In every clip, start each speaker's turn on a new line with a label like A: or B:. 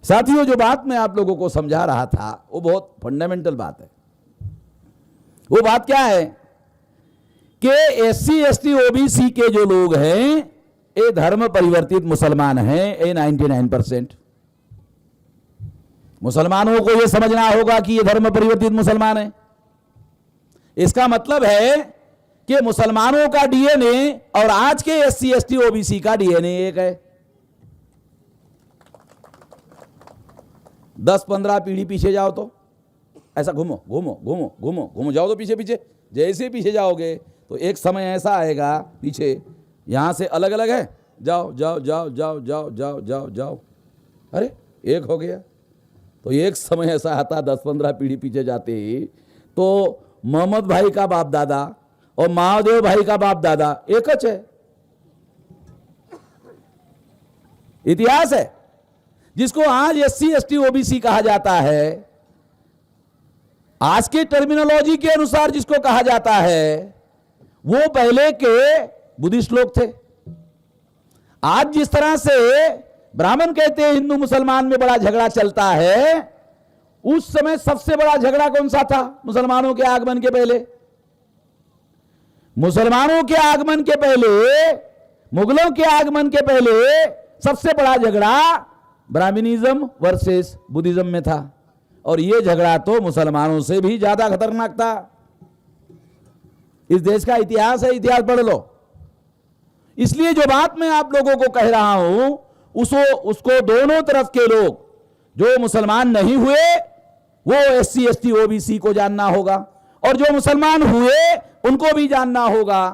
A: साथियों, जो बात मैं आप लोगों को समझा रहा था वो बहुत फंडामेंटल बात है। वो बात क्या है कि SC ST OBC के जो लोग हैं ये धर्म परिवर्तित मुसलमान हैं, ये 99%। मुसलमानों को यह समझना होगा कि ये धर्म परिवर्तित मुसलमान है। इसका मतलब है कि मुसलमानों का DNA और आज के SC ST OBC का DNA एक है। 10-15 पीढ़ी पीछे जाओ तो ऐसा घूमो घूमो घूमो घूमो घूमो जाओ तो पीछे पीछे, जैसे पीछे जाओगे तो एक समय ऐसा आएगा पीछे यहां से अलग अलग है, जाओ जाओ जाओ जाओ जाओ जाओ जाओ जाओ, अरे एक हो गया। तो एक समय ऐसा आता 10-15 पीढ़ी पीछे जाते ही तो मोहम्मद भाई का बाप दादा और महादेव भाई का बाप दादा एक है। इतिहास है जिसको आज SC ST OBC कहा जाता है, आज के टर्मिनोलॉजी के अनुसार जिसको कहा जाता है, वो पहले के बुद्धिस्ट लोग थे। आज जिस तरह से ब्राह्मण कहते हैं हिंदू मुसलमान में बड़ा झगड़ा चलता है, उस समय सबसे बड़ा झगड़ा कौन सा था? मुसलमानों के आगमन के पहले। मुसलमानों के आगमन के पहले, मुगलों के आगमन के पहले सबसे बड़ा झगड़ा ब्राह्मणिज्म वर्सेस बुद्धिज्म में था, और यह झगड़ा तो मुसलमानों से भी ज्यादा खतरनाक था। इस देश का इतिहास है, इतिहास पढ़ लो। इसलिए जो बात मैं आप लोगों को कह रहा हूं उसको दोनों तरफ के लोग जो मुसलमान नहीं हुए वो SC ST OBC को जानना होगा, और जो मुसलमान हुए उनको भी जानना होगा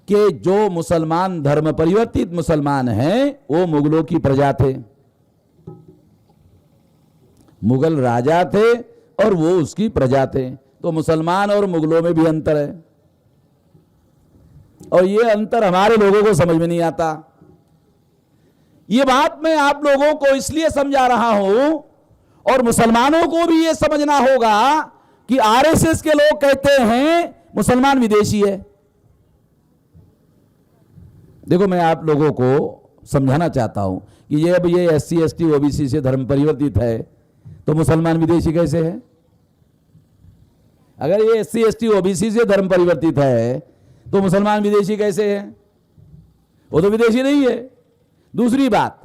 A: कि जो मुसलमान धर्म परिवर्तित मुसलमान हैं वो मुगलों की प्रजा थे। मुगल राजा थे और वो उसकी प्रजा थे। तो मुसलमान और मुगलों में भी अंतर है, और ये अंतर हमारे लोगों को समझ में नहीं आता। ये बात मैं आप लोगों को इसलिए समझा रहा हूं, और मुसलमानों को भी ये समझना होगा कि RSS के लोग कहते हैं मुसलमान विदेशी है। देखो, मैं आप लोगों को समझाना चाहता हूं कि ये अब ये SC ST OBC से धर्म परिवर्तित है तो मुसलमान विदेशी कैसे है? अगर ये SC ST OBC से धर्म परिवर्तित है तो मुसलमान विदेशी कैसे है? वो तो विदेशी नहीं है। दूसरी बात,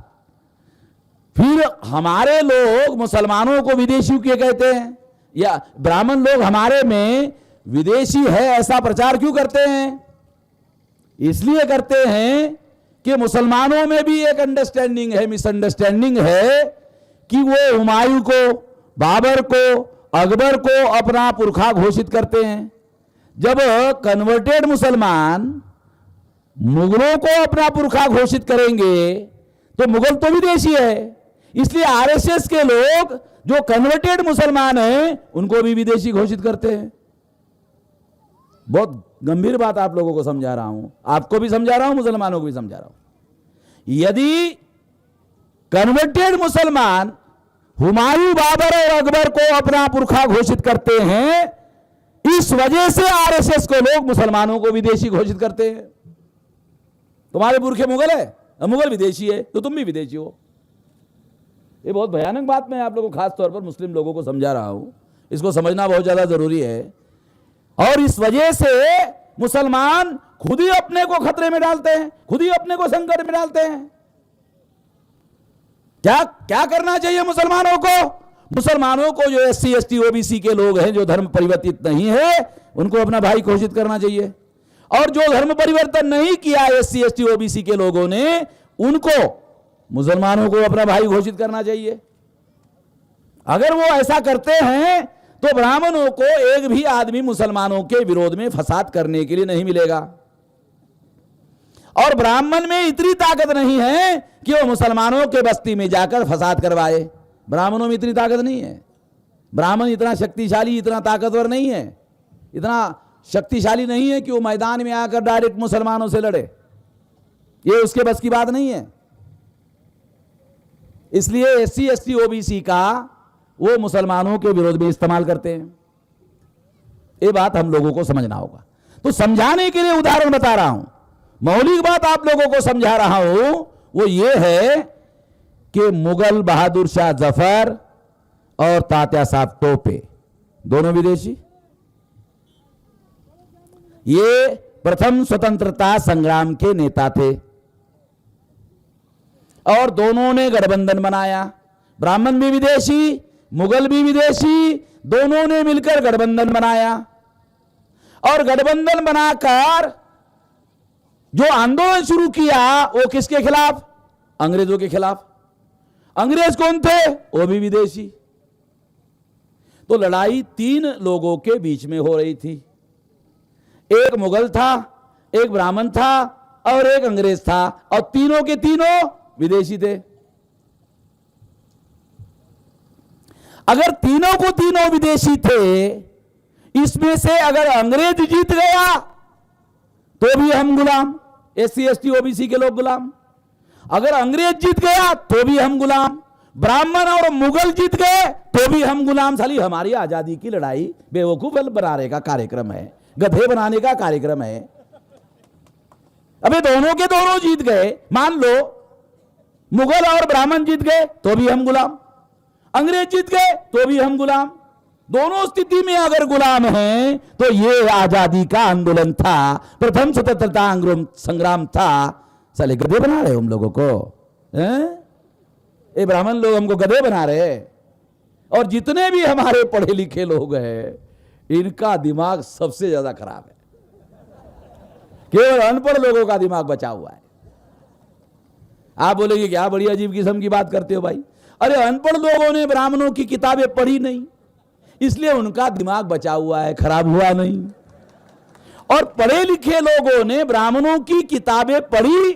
A: फिर हमारे लोग मुसलमानों को विदेशी क्यों कहते हैं, या ब्राह्मण लोग हमारे में विदेशी है ऐसा प्रचार क्यों करते हैं? इसलिए करते हैं कि मुसलमानों में भी एक अंडरस्टैंडिंग है, मिसअंडरस्टैंडिंग है कि वो हुमायूं को, बाबर को, अकबर को अपना पुरखा घोषित करते हैं। जब कन्वर्टेड मुसलमान मुगलों को अपना पुरखा घोषित करेंगे तो मुगल तो विदेशी है। इसलिए RSS के लोग जो कन्वर्टेड मुसलमान हैं उनको भी विदेशी घोषित करते हैं। बहुत गंभीर बात आप लोगों को समझा रहा हूं, आपको भी समझा रहा हूं, मुसलमानों को भी समझा रहा हूं। यदि कन्वर्टेड मुसलमान हुमायूं, बाबर और अकबर को अपना पुरखा घोषित करते हैं, इस वजह से RSS को लोग मुसलमानों को विदेशी घोषित करते हैं। तुम्हारे पुरखे मुगल है, मुगल विदेशी है तो तुम भी विदेशी हो। ये बहुत भयानक बात मैं आप लोगों को खास तौर पर मुस्लिम लोगों को समझा रहा हूं, इसको समझना बहुत ज्यादा जरूरी है। और इस वजह से मुसलमान खुद ही अपने को खतरे में डालते हैं, खुद ही अपने को संकट में डालते हैं। क्या क्या करना चाहिए मुसलमानों को? मुसलमानों को जो SC ST OBC के लोग हैं जो धर्म परिवर्तित नहीं है उनको अपना भाई घोषित करना चाहिए, और जो धर्म परिवर्तन नहीं किया SC ST OBC के लोगों ने उनको मुसलमानों को अपना भाई घोषित करना चाहिए। अगर वो ऐसा करते हैं तो ब्राह्मणों को एक भी आदमी मुसलमानों के विरोध में फसाद करने के लिए नहीं मिलेगा, और ब्राह्मण में इतनी ताकत नहीं है कि वो मुसलमानों के बस्ती में जाकर फसाद करवाए। ब्राह्मणों में इतनी ताकत नहीं है, ब्राह्मण इतना शक्तिशाली, इतना ताकतवर नहीं है, इतना शक्तिशाली नहीं है कि वो मैदान में आकर डायरेक्ट मुसलमानों से लड़े। ये उसके बस की बात नहीं है। इसलिए SC ST OBC का वो मुसलमानों के विरोध में इस्तेमाल करते हैं। ये बात हम लोगों को समझना होगा। तो समझाने के लिए उदाहरण बता रहा हूं, मौलिक बात आप लोगों को समझा रहा हूं, वो ये है कि मुगल बहादुर शाह जफर और तात्या साहब टोपे दोनों विदेशी। ये प्रथम स्वतंत्रता संग्राम के नेता थे और दोनों ने गठबंधन बनाया। ब्राह्मण भी विदेशी, मुगल भी विदेशी, दोनों ने मिलकर गठबंधन बनाया और गठबंधन बनाकर जो आंदोलन शुरू किया वो किसके खिलाफ? अंग्रेजों के खिलाफ। अंग्रेज कौन थे? वो भी विदेशी। तो लड़ाई तीन लोगों के बीच में हो रही थी, एक मुगल था, एक ब्राह्मण था और एक अंग्रेज था, और तीनों के तीनों विदेशी थे। अगर तीनों को तीनों विदेशी थे, इसमें से अगर अंग्रेज जीत गया तो भी हम गुलाम, एससी एसटी ओबीसी के लोग गुलाम। अगर अंग्रेज जीत गया तो भी हम गुलाम, ब्राह्मण और मुगल जीत गए तो भी हम गुलाम। साली हमारी आजादी की लड़ाई बेवकूफ बनाने का कार्यक्रम है, गधे बनाने का कार्यक्रम है। अबे दोनों के दोनों जीत गए, मान लो मुगल और ब्राह्मण जीत गए तो भी हम गुलाम, अंग्रेज जीत गए तो भी हम गुलाम। दोनों स्थिति में अगर गुलाम हैं तो ये आजादी का आंदोलन था, प्रथम स्वतंत्रता संग्राम था। साले गधे बना रहे हम लोगों को, ये ब्राह्मण लोग हमको गधे बना रहे। और जितने भी हमारे पढ़े लिखे लोग हैं इनका दिमाग सबसे ज्यादा खराब है, केवल अनपढ़ लोगों का दिमाग बचा हुआ है। आप बोलेंगे क्या बड़ी अजीब किस्म की बात करते हो भाई। अरे अनपढ़ लोगों ने ब्राह्मणों की किताबें पढ़ी नहीं, इसलिए उनका दिमाग बचा हुआ है, खराब हुआ नहीं। और पढ़े लिखे लोगों ने ब्राह्मणों की किताबें पढ़ी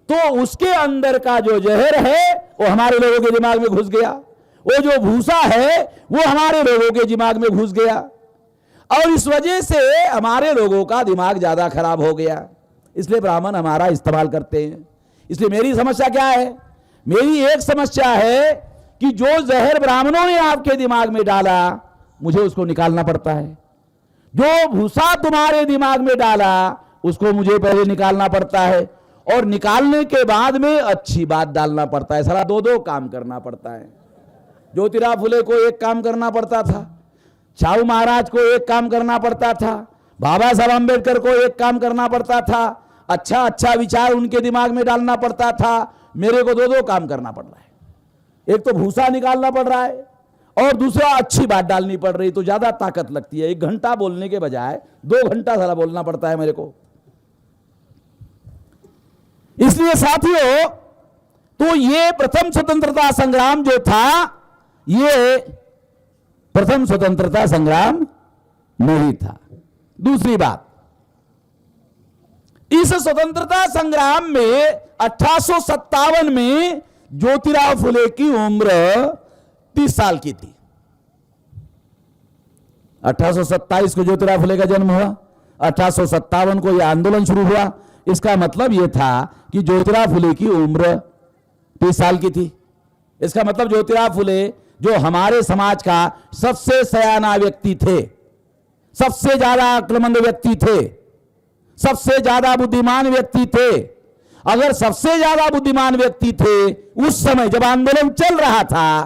A: तो उसके अंदर का जो जहर है वो हमारे लोगों के दिमाग में घुस गया, वो जो भूसा है वो हमारे लोगों के दिमाग में घुस गया, और इस वजह से हमारे लोगों का दिमाग ज्यादा खराब हो गया। इसलिए ब्राह्मण हमारा इस्तेमाल करते हैं। इसलिए मेरी समस्या क्या है? मेरी एक समस्या है कि जो जहर ब्राह्मणों ने आपके दिमाग में डाला मुझे उसको निकालना पड़ता है, जो भूसा तुम्हारे दिमाग में डाला उसको मुझे पहले निकालना पड़ता है, और निकालने के बाद में अच्छी बात डालना पड़ता है। सारा दो दो काम करना पड़ता है। ज्योतिराव फुले को एक काम करना पड़ता था, शाहू महाराज को एक काम करना पड़ता था, बाबा साहब अम्बेडकर को एक काम करना पड़ता था, अच्छा अच्छा विचार उनके दिमाग में डालना पड़ता था। मेरे को दो दो काम करना पड़ रहा है, एक तो भूसा निकालना पड़ रहा है और दूसरा अच्छी बात डालनी पड़ रही, तो ज्यादा ताकत लगती है। 1 घंटा बोलने के बजाय 2 घंटा सारा बोलना पड़ता है मेरे को। इसलिए साथियों, तो ये प्रथम स्वतंत्रता संग्राम जो था ये प्रथम स्वतंत्रता संग्राम नहीं था। दूसरी बात, इस स्वतंत्रता संग्राम में 1857 में ज्योतिराव फुले की उम्र 30 साल की थी। 1827 को ज्योतिराव फुले का जन्म हुआ, 1857 को यह आंदोलन शुरू हुआ। इसका मतलब यह था कि ज्योतिराव फुले की उम्र 30 साल की थी। इसका मतलब ज्योतिराव फुले जो हमारे समाज का सबसे सयाना व्यक्ति थे, सबसे ज्यादा अक्लमंद व्यक्ति थे, सबसे ज्यादा बुद्धिमान व्यक्ति थे। अगर सबसे ज्यादा बुद्धिमान व्यक्ति थे उस समय जब आंदोलन चल रहा था,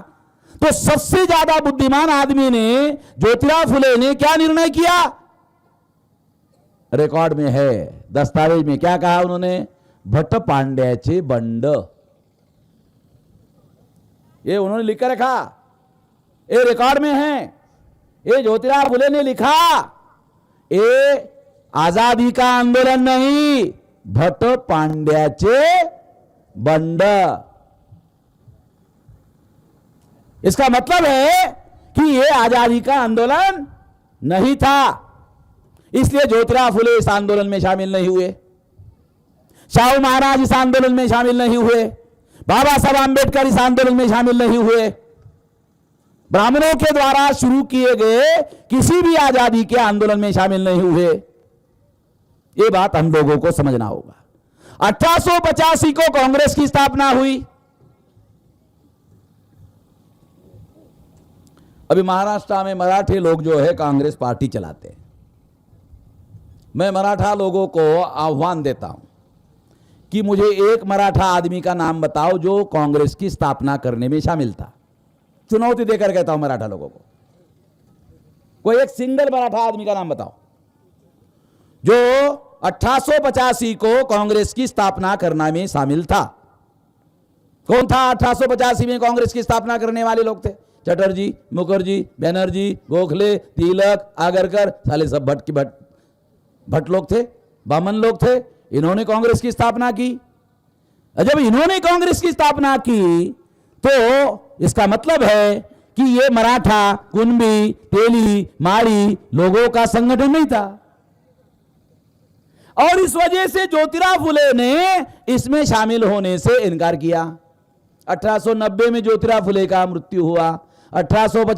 A: तो सबसे ज्यादा बुद्धिमान आदमी ने, ज्योतिराव फुले ने क्या निर्णय किया? रिकॉर्ड में है, दस्तावेज में क्या कहा उन्होंने? भट्ट पांड्याचे बंड, ये उन्होंने लिख कर रखा, ये रिकॉर्ड में है। ये ज्योतिराव फुले ने लिखा, ये आजादी का आंदोलन नहीं, भट्ट पांड्याचे बंड। इसका मतलब है कि ये आजादी का आंदोलन नहीं था, इसलिए ज्योतिराव फुले इस आंदोलन में शामिल नहीं हुए, शाहू महाराज इस आंदोलन में शामिल नहीं हुए, बाबा साहब आंबेडकर इस आंदोलन में शामिल नहीं हुए। ब्राह्मणों के द्वारा शुरू किए गए किसी भी आजादी के आंदोलन में शामिल नहीं हुए। यह बात हम लोगों को समझना होगा। 1885 को कांग्रेस की स्थापना हुई। अभी महाराष्ट्र में मराठी लोग जो है कांग्रेस पार्टी चलाते हैं। मैं मराठा लोगों को आह्वान देता हूं, कि मुझे एक मराठा आदमी का नाम बताओ जो कांग्रेस की स्थापना करने में शामिल था। चुनौती देकर कहता हूं मराठा लोगों को, कोई एक सिंगल मराठा आदमी का नाम बताओ जो 1885 को कांग्रेस की स्थापना करने में शामिल था। कौन था 1885 में कांग्रेस की स्थापना करने वाले लोग थे? चटर्जी, मुखर्जी, बनर्जी, गोखले, तिलक, आगरकर, साले सब भट्ट लोग थे, बामन लोग थे। इन्होंने कांग्रेस की स्थापना की। जब इन्होंने कांग्रेस की स्थापना की तो इसका मतलब है कि ये मराठा, कुनबी, तेली, माड़ी लोगों का संगठन नहीं था, और इस वजह से ज्योतिराव फुले ने इसमें शामिल होने से इनकार किया। 1890 में ज्योतिराव फुले का मृत्यु हुआ। 1850